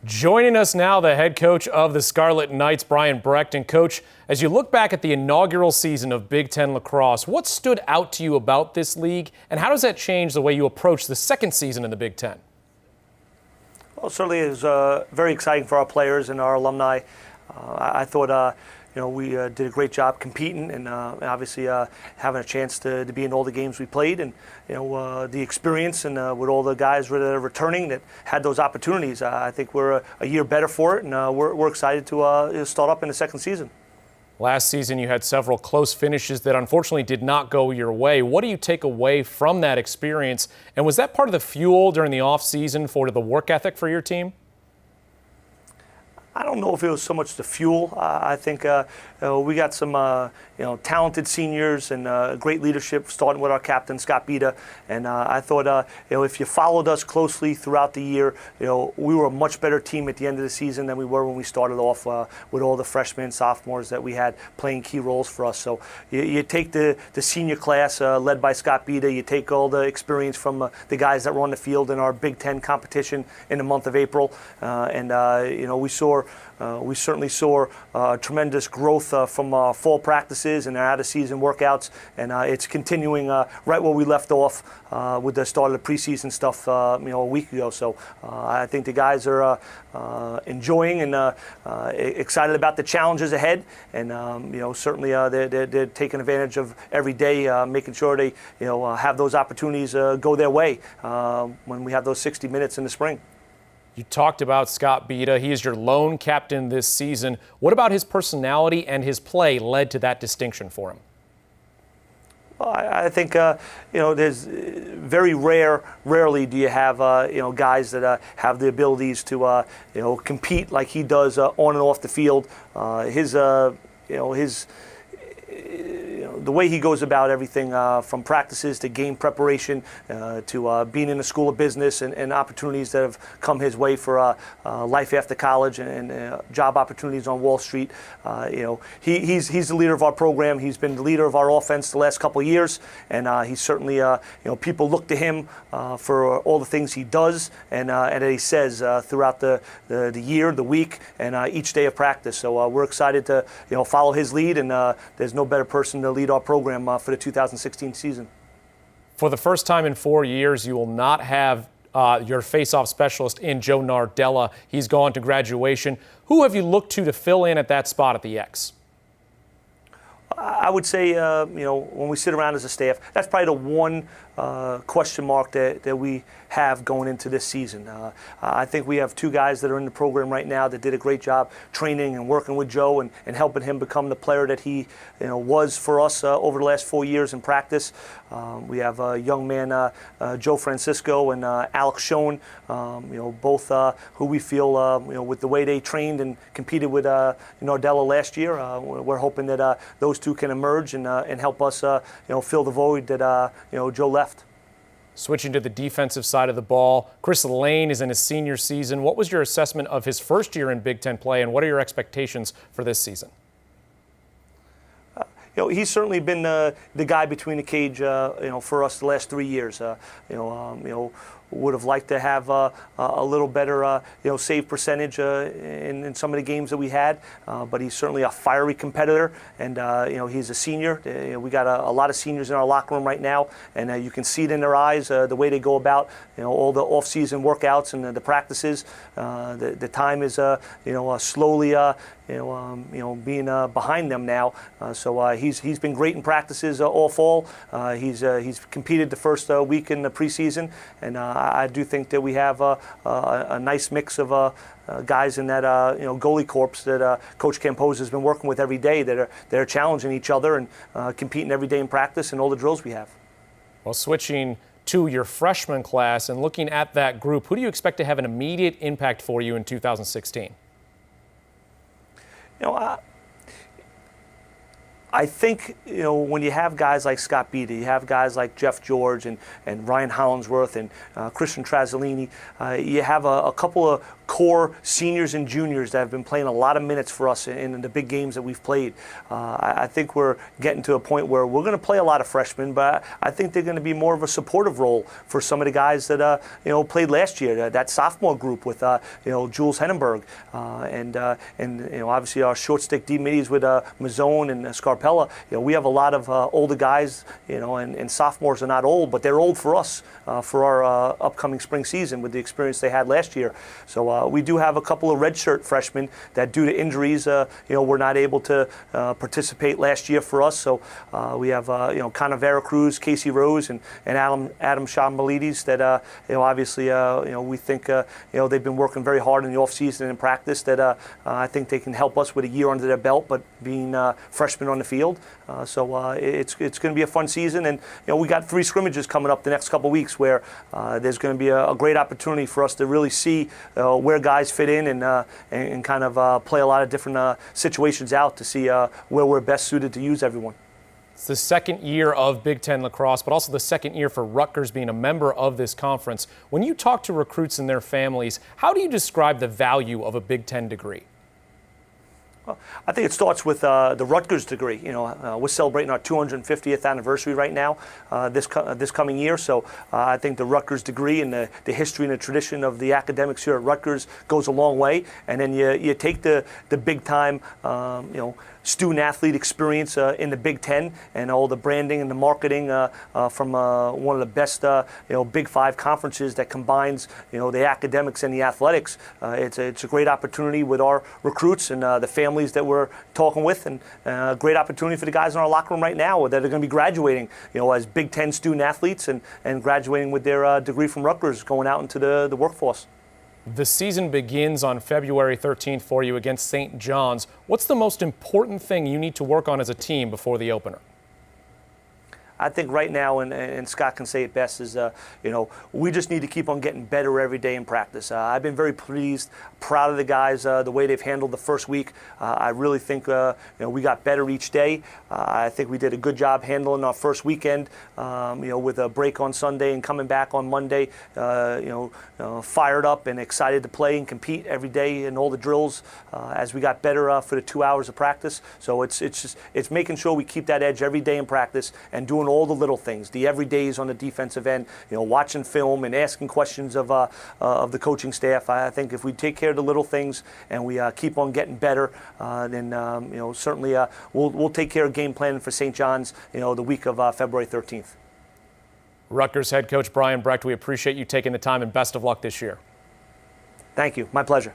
Joining us now, the head coach of the Scarlet Knights, Brian Brecht. And Coach, as you look back at the inaugural season of Big Ten lacrosse, what stood out to you about this league, and how does that change the way you approach the second season in the Big Ten? Well, certainly it was very exciting for our players and our alumni. I thought we did a great job competing and obviously having a chance to be in all the games we played, and the experience and with all the guys that are returning that had those opportunities. I think we're a year better for it, and we're excited to start up in the second season. Last season you had several close finishes that unfortunately did not go your way. What do you take away from that experience, and was that part of the fuel during the off season for the work ethic for your team? I don't know if it was so much the fuel. I think we got some talented seniors and great leadership, starting with our captain Scott Betta. And I thought if you followed us closely throughout the year, we were a much better team at the end of the season than we were when we started off with all the freshmen and sophomores that we had playing key roles for us. So you take the senior class led by Scott Betta, you take all the experience from the guys that were on the field in our Big Ten competition in the month of April, we certainly saw tremendous growth from fall practices and our out-of-season workouts, and it's continuing right where we left off with the start of the preseason stuff a week ago. So I think the guys are enjoying and excited about the challenges ahead, and certainly they're taking advantage of every day, making sure they have those opportunities go their way when we have those 60 minutes in the spring. You talked about Scott Betta. He is your lone captain this season. What about his personality and his play led to that distinction for him? Well, I think there's rarely do you have guys that have the abilities to compete like he does on and off the field. The way he goes about everything from practices to game preparation to being in the school of business and opportunities that have come his way for life after college and job opportunities on Wall Street. He's the leader of our program. He's been the leader of our offense the last couple of years, and he's certainly people look to him for all the things he does and he says throughout the year, the week, and each day of practice. So we're excited to follow his lead, and there's no better person to lead our program for the 2016 season. For the first time in 4 years, you will not have your face-off specialist in Joe Nardella. He's gone to graduation. Who have you looked to fill in at that spot at the X? I would say, when we sit around as a staff, that's probably the one question mark that we have going into this season. I think we have two guys that are in the program right now that did a great job training and working with Joe and helping him become the player that he was for us over the last 4 years in practice. We have a young man, Joe Francisco and Alex Schoen, both who we feel, with the way they trained and competed with Nardella last year, we're hoping that those two can emerge and help us fill the void that Joe left. Switching to the defensive side of the ball, Chris Lane is in his senior season. What was your assessment of his first year in Big Ten play, and what are your expectations for this season? He's certainly been the guy between the cage, for us the last 3 years. Would have liked to have a little better, save percentage in some of the games that we had, but he's certainly a fiery competitor, and he's a senior. We got a lot of seniors in our locker room right now, and you can see it in their eyes, the way they go about, all the off-season workouts and the practices. The time is, slowly, being behind them now. So he's been great in practices all fall. He's competed the first week in the preseason, and I do think that we have a nice mix of guys in that goalie corps that Coach Camposa has been working with every day that are challenging each other and competing every day in practice and all the drills we have. Well, switching to your freshman class and looking at that group, who do you expect to have an immediate impact for you in 2016? I think, when you have guys like Scott Betta, you have guys like Jeff George and Ryan Hollingsworth and Christian Trazzolini, you have a couple of core seniors and juniors that have been playing a lot of minutes for us in the big games that we've played. I think we're getting to a point where we're going to play a lot of freshmen, but I think they're going to be more of a supportive role for some of the guys that played last year. That sophomore group with Jules Hennenberg and obviously our short stick D middies with Mazzone and Scarpella. We have a lot of older guys, and sophomores are not old, but they're old for us for our upcoming spring season with the experience they had last year. So we do have a couple of redshirt freshmen that, due to injuries, were not able to participate last year for us. So we have Connor Veracruz, Casey Rose, and Adam Shambalides that obviously we think they've been working very hard in the off season and practice. That I think they can help us with a year under their belt, but being freshmen on the field. So it's going to be a fun season, and we got 3 scrimmages coming up the next couple weeks where there's going to be a great opportunity for us to really see where guys fit in and kind of play a lot of different situations out to see where we're best suited to use everyone. It's the second year of Big Ten lacrosse, but also the second year for Rutgers being a member of this conference. When you talk to recruits and their families, how do you describe the value of a Big Ten degree? I think it starts with the Rutgers degree. We're celebrating our 250th anniversary right now, this coming year. So I think the Rutgers degree and the history and the tradition of the academics here at Rutgers goes a long way. And then you take the big time, student athlete experience in the Big Ten and all the branding and the marketing from one of the best Big Five conferences that combines the academics and the athletics. It's a great opportunity with our recruits and the families that we're talking with, and a great opportunity for the guys in our locker room right now that are going to be graduating as Big Ten student athletes and graduating with their degree from Rutgers, going out into the workforce. The season begins on February 13th for you against St. John's. What's the most important thing you need to work on as a team before the opener? I think right now, and Scott can say it best, is we just need to keep on getting better every day in practice. I've been very pleased, proud of the guys, the way they've handled the first week. I really think we got better each day. I think we did a good job handling our first weekend, with a break on Sunday and coming back on Monday, fired up and excited to play and compete every day in all the drills as we got better for the 2 hours of practice. So it's making sure we keep that edge every day in practice and doing all the little things, the everydays on the defensive end, watching film and asking questions of the coaching staff. I think if we take care of the little things and we keep on getting better, then certainly we'll take care of game planning for St. John's, the week of February 13th. Rutgers head coach Brian Brecht, we appreciate you taking the time and best of luck this year. Thank you. My pleasure.